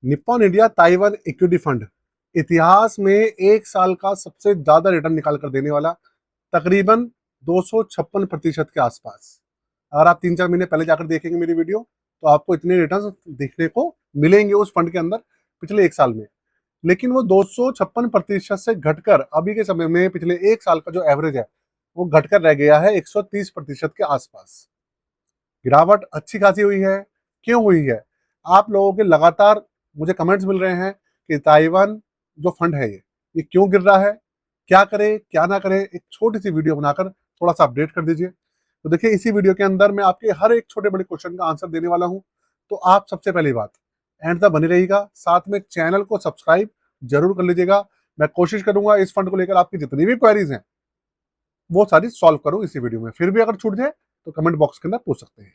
Nippon India Taiwan equity fund इतिहास में एक साल का सबसे ज्यादा रिटर्न निकाल कर देने वाला, तकरीबन 256% के आसपास। अगर आप 3-4 महीने पहले जाकर देखेंगे मेरी वीडियो, तो आपको इतने रिटर्न देखने को मिलेंगे उस फंड के अंदर पिछले एक साल में। लेकिन वो 256% से घटकर अभी के समय में पिछले एक साल का जो एवरेज है, वो घटकर रह गया है 130% के आसपास। गिरावट अच्छी खासी हुई है। क्यों हुई है? आप लोगों के लगातार मुझे कमेंट्स मिल रहे हैं कि ताइवान जो फंड है ये क्यों गिर रहा है, क्या करे क्या ना करे। एक छोटी सी वीडियो बनाकर थोड़ा सा अपडेट कर दीजिए। तो देखिए, इसी वीडियो के अंदर मैं आपके हर एक छोटे बड़े क्वेश्चन का आंसर देने वाला हूं। तो आप सबसे पहली बात एंड तक बनी रहिएगा, साथ में चैनल को सब्सक्राइब जरूर कर लीजिएगा। मैं कोशिश करूंगा इस फंड को लेकर आपकी जितनी भी क्वेरीज हैं वो सारी सॉल्व करूं इसी वीडियो में। फिर भी अगर छूट जाए तो कमेंट बॉक्स के अंदर पूछ सकते हैं।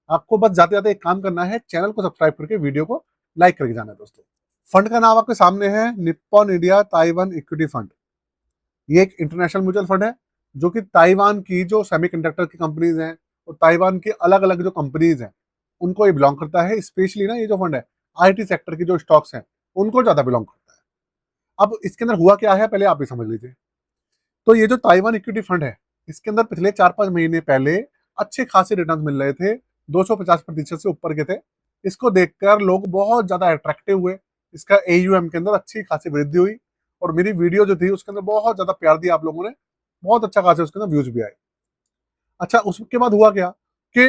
आपको बस जाते जाते एक काम करना है, चैनल को सब्सक्राइब करके वीडियो को लाइक करके जाना है दोस्तों। फंड का नाम आपके सामने है, Nippon India Taiwan equity fund. ये एक इंटरनेशनल म्यूचुअल फंड है जो कि ताइवान की जो सेमीकंडक्टर की कंपनीज हैं और ताइवान की अलग अलग जो कंपनीज हैं उनको ये बिलोंग करता है। स्पेशली ना ये जो फंड है, आईटी सेक्टर की जो स्टॉक्स हैं उनको ज्यादा बिलोंग करता है। अब इसके अंदर हुआ क्या है, पहले आप भी समझ लीजिए। तो ये जो ताइवान इक्विटी फंड है, इसके अंदर पिछले 4-5 महीने पहले अच्छे खासे रिटर्न मिल रहे थे, 250% से ऊपर के थे। इसको देखकर लोग बहुत ज्यादा अट्रैक्टिव हुए। इसका एयूएम के अंदर अच्छी खासी वृद्धि हुई और मेरी वीडियो जो थी उसके अंदर बहुत ज्यादा प्यार दिया आप लोगों ने, बहुत अच्छा खासे उसके अंदर व्यूज भी आए। अच्छा, उसके बाद हुआ क्या कि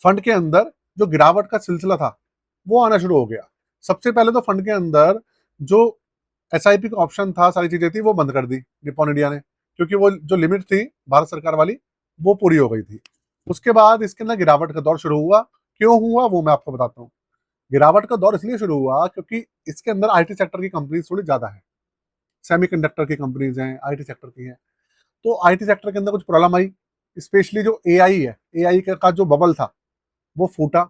फंड के अंदर जो गिरावट का सिलसिला था वो आना शुरू हो गया। सबसे पहले तो फंड के अंदर जो एसआईपी का ऑप्शन था, सारी चीजें थी, वो बंद कर दी निप्पॉन इंडिया ने, क्योंकि वो जो लिमिट थी भारत सरकार वाली वो पूरी हो गई थी। उसके बाद इसके अंदर गिरावट का दौर शुरू हुआ। क्यों हुआ वो मैं आपको बताता हूँ। गिरावट का दौर इसलिए शुरू हुआ क्योंकि इसके अंदर आईटी सेक्टर की कंपनीज थोड़ी ज्यादा है। सेमीकंडक्टर की कंपनीज हैं, आईटी सेक्टर की हैं। तो आईटी सेक्टर के अंदर कुछ प्रॉब्लम आई। स्पेशली जो एआई है, एआई का जो बबल था वो फूटा।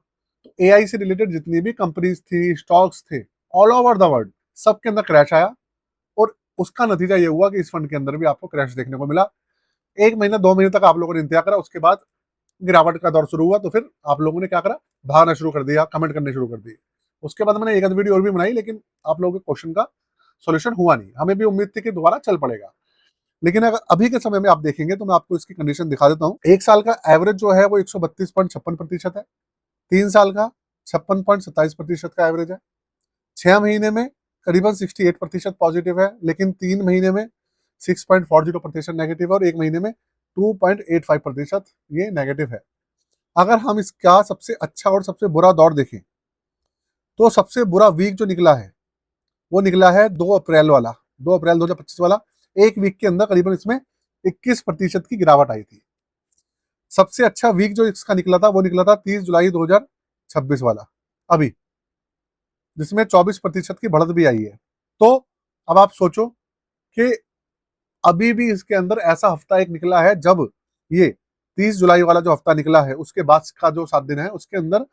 तो एआई से रिलेटेड जितनी भी कंपनीज थी, स्टॉक्स थे, ऑल ओवर द वर्ल्ड सबके अंदर क्रैश आया। और उसका नतीजा ये हुआ कि इस फंड के अंदर भी आपको क्रैश देखने को मिला। 1 महीना 2 महीने तक आप लोगों ने इंतजार करा, उसके बाद गिरावट का दौर शुरू हुआ। तो फिर आप लोगों ने क्या करा, भागना शुरू कर दिया, कमेंट करने शुरू कर दिए। उसके बाद मैंने एक आध वीडियो और भी बनाई, लेकिन आप लोगों के क्वेश्चन का सोल्यूशन हुआ नहीं। हमें भी उम्मीद थी कि दोबारा चल पड़ेगा, लेकिन अगर अभी के समय में आप देखेंगे तो मैं आपको इसकी कंडीशन दिखा देता हूँ। एक साल का एवरेज जो है वो 132.56% है। 3 साल का 56.27% का एवरेज है। 6 महीने में करीबन 68% पॉजिटिव है, लेकिन 3 महीने में 6.40% नेगेटिव है और 1 महीने में 2.85% ये नेगेटिव है। अगर हम इसका सबसे अच्छा और सबसे बुरा दौर देखें तो सबसे बुरा वीक जो निकला है वो निकला है 2 अप्रैल वाला, 2 अप्रैल 2025 वाला। एक वीक के अंदर करीबन इसमें 21% की गिरावट आई थी। सबसे अच्छा वीक जो इसका निकला था वो निकला था 30 जुलाई 2026 वाला, अभी, जिसमें 24% की बढ़त भी आई है। तो अब आप सोचो कि अभी भी इसके अंदर ऐसा हफ्ता एक निकला है जब ये 30 जुलाई वाला जो हफ्ता निकला है उसके बाद का जो 7 दिन है उसके अंदर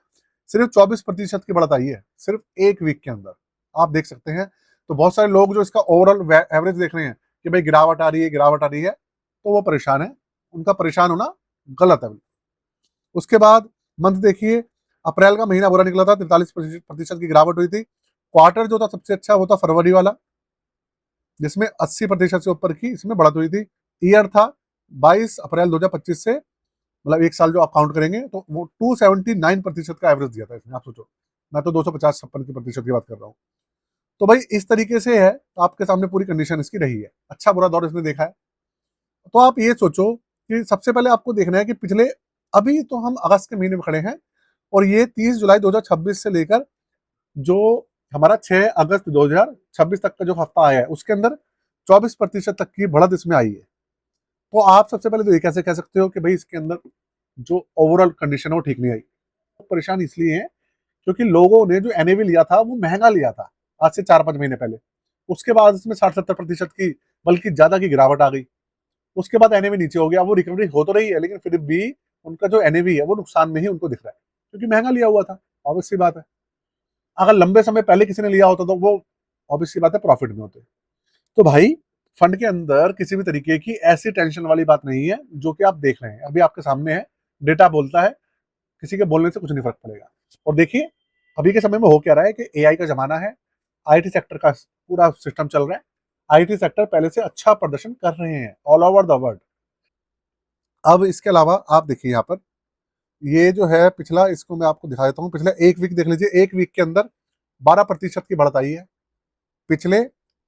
सिर्फ 24% की बढ़त आई है, सिर्फ एक वीक के अंदर। आप देख सकते हैं। तो बहुत सारे लोग जो इसका ओवरऑल एवरेज देख रहे हैं कि भाई गिरावट आ रही है, गिरावट आ रही है, तो वो परेशान है। उनका परेशान होना गलत है। उसके बाद मंथ देखिए, अप्रैल का महीना बुरा निकला था, 43% की गिरावट हुई थी। क्वार्टर जो था सबसे अच्छा वो था फरवरी वाला, जिसमें 80% से ऊपर की इसमें बढ़त हुई थी। ईयर था 22 अप्रैल 2025 से, मतलब एक साल जो आप काउंट करेंगे तो वो 279% का एवरेज दिया था इसने। आप सोचो, मैं तो 250-56% की बात कर रहा हूँ। तो भाई इस तरीके से है, तो आपके सामने पूरी कंडीशन इसकी रही है। अच्छा बुरा दौर इसने देखा है। तो आप ये सोचो कि सबसे पहले आपको देखना है कि पिछले, अभी तो हम अगस्त के महीने में खड़े हैं और ये 30 जुलाई 2026 से लेकर जो हमारा 6 अगस्त 2026 तक का जो हफ्ता आया है उसके अंदर 24% तक की बढ़त इसमें आई है। तो आप सबसे पहले तो ये कैसे कह सकते हो कि भाई इसके अंदर जो ओवरऑल कंडीशन है वो ठीक नहीं आई। तो परेशान इसलिए है क्योंकि लोगों ने जो एनएवी लिया था वो महंगा लिया था आज से 4-5 महीने पहले। उसके बाद इसमें 60-70% की, बल्कि ज्यादा की गिरावट आ गई। उसके बाद एनएवी नीचे हो गया। वो रिकवरी हो तो रही है, लेकिन फिर भी उनका जो एनएवी है वो नुकसान में ही उनको दिख रहा है, क्योंकि महंगा लिया हुआ था। ऑब्वियस सी बात है। अगर लंबे समय पहले किसी ने लिया होता तो वो ऑब्वियस सी बात है प्रॉफिट में होते। तो भाई फंड के अंदर किसी भी तरीके की ऐसी टेंशन वाली बात नहीं है जो कि आप देख रहे हैं। अभी आपके सामने है, डेटा बोलता है, किसी के बोलने से कुछ नहीं फर्क पड़ेगा। और देखिए अभी के समय में हो क्या रहा है कि एआई का जमाना है, आईटी सेक्टर का पूरा सिस्टम चल रहा है। आईटी सेक्टर पहले से अच्छा प्रदर्शन कर रहे हैं ऑल ओवर द वर्ल्ड। अब इसके अलावा आप देखिए यहाँ पर, ये जो है पिछला, इसको मैं आपको दिखा देता हूँ। पिछले एक वीक देख लीजिए, एक वीक के अंदर 12% की बढ़त आई है। पिछले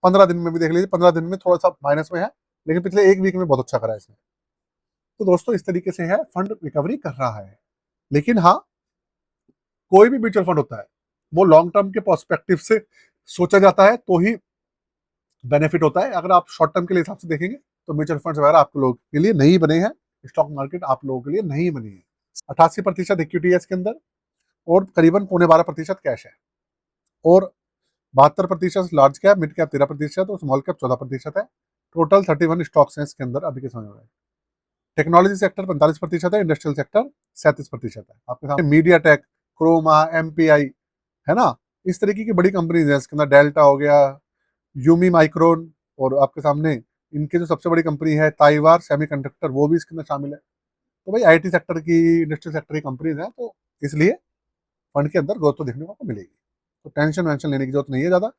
15 दिन में भी देख लीजिए, 15 दिन में थोड़ा सा माइनस में है, लेकिन पिछले एक वीक में बहुत अच्छा करा है इसने। तो दोस्तों इस तरीके से है, फंड रिकवरी कर रहा है। लेकिन हाँ, कोई भी म्यूचुअल फंड होता है वो लॉन्ग टर्म के पर्सपेक्टिव से सोचा जाता है तो ही बेनिफिट होता है। अगर आप शॉर्ट टर्म के लिए हिसाब से देखेंगे तो म्यूचुअल फंड वगैरह आप लोगों के लिए नहीं बने हैं, स्टॉक मार्केट आप लोगों के लिए नहीं बनी है। 88% इक्विटी है इसके अंदर, और करीबन 0.25% कैश है, और 72% लार्ज कैप, मिड कैप 13% और स्मॉल कैप 14% है। टोटल 31 स्टॉक्स हैं इसके अंदर अभी के समय में। टेक्नोलॉजी सेक्टर 45% है, इंडस्ट्रियल सेक्टर 37% है। आपके सामने मीडिया टेक, क्रोमा, एमपीआई, है ना, इस तरीके की बड़ी कंपनीज है इसके अंदर। डेल्टा हो गया, यूमी माइक्रोन, और आपके सामने इनके जो सबसे बड़ी कंपनी है ताइवार सेमीकंडक्टर, वो भी इसके अंदर शामिल है। तो भाई आईटी सेक्टर की, इंडस्ट्रियल सेक्टर की कंपनीज है, तो इसलिए फंड के अंदर ग्रोथ तो देखने को आपको मिलेगी। तो टेंशन वेंशन लेने की जरूरत नहीं है ज्यादा।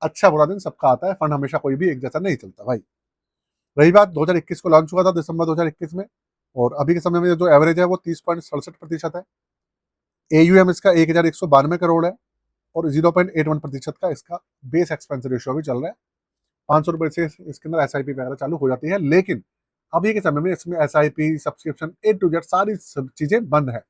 अच्छा बुरा दिन सबका आता है, फंड हमेशा कोई भी एक जैसा नहीं चलता भाई। रही बात 2021 को लॉन्च हुआ था दिसंबर 2021 में, और अभी के समय में जो एवरेज है वो 30.67% है। एयूएम इसका 1192 करोड़ है, और 0.81% का इसका बेस एक्सपेंस रेशियो भी चल रहा है। 500 रुपए से इसके अंदर एसआईपी वगैरह चालू हो जाती है, लेकिन अभी के समय में इसमें SIP, subscription, A to Z सारी सब चीजें बंद है,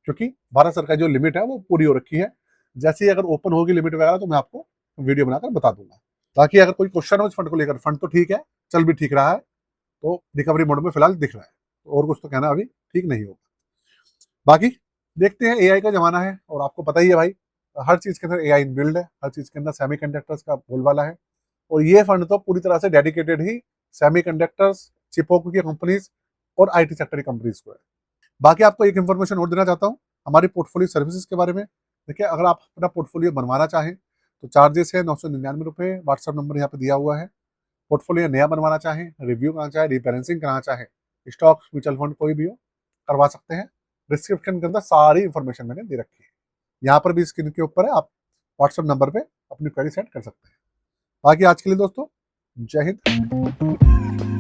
क्योंकि भारत सरकार जो लिमिट है वो पूरी हो रखी है। जैसे ही अगर ओपन होगी लिमिट वगैरह तो मैं आपको वीडियो बनाकर बता दूंगा। बाकी अगर कोई क्वेश्चन हो इस फंड को लेकर, फंड तो ठीक है, चल भी ठीक रहा है, तो रिकवरी मोड में फिलहाल दिख रहा है, तो और कुछ तो कहना अभी ठीक नहीं होगा। बाकी देखते हैं, एआई का जमाना है और आपको पता ही है भाई, हर चीज के अंदर एआई बिल्ड है, हर चीज के अंदर सेमीकंडक्टर्स का बोलबाला है। और ये फंड तो पूरी तरह से डेडिकेटेड ही सेमीकंडक्टर्स, चिपों की कंपनीज और आईटी सेक्टर की कंपनीज को है। बाकी आपको एक इन्फॉर्मेशन और देना चाहता हूँ हमारी पोर्टफोलियो सर्विसेज के बारे में। देखिए, अगर आप अपना पोर्टफोलियो बनवाना चाहें तो चार्जेस है 999 रुपये, व्हाट्सअप नंबर यहाँ पे दिया हुआ है। पोर्टफोलियो नया बनवाना चाहें, रिव्यू कराना चाहें, रीबैलेंसिंग कराना चाहें, स्टॉक म्यूचुअल फंड कोई भी हो, करवा सकते हैं। डिस्क्रिप्शन के अंदर सारी इंफॉर्मेशन मैंने दे रखी है, यहाँ पर भी स्क्रीन के ऊपर है, आप व्हाट्सएप नंबर पे अपनी क्वेरी सेंड कर सकते हैं। बाकी आज के लिए दोस्तों, जय हिंद।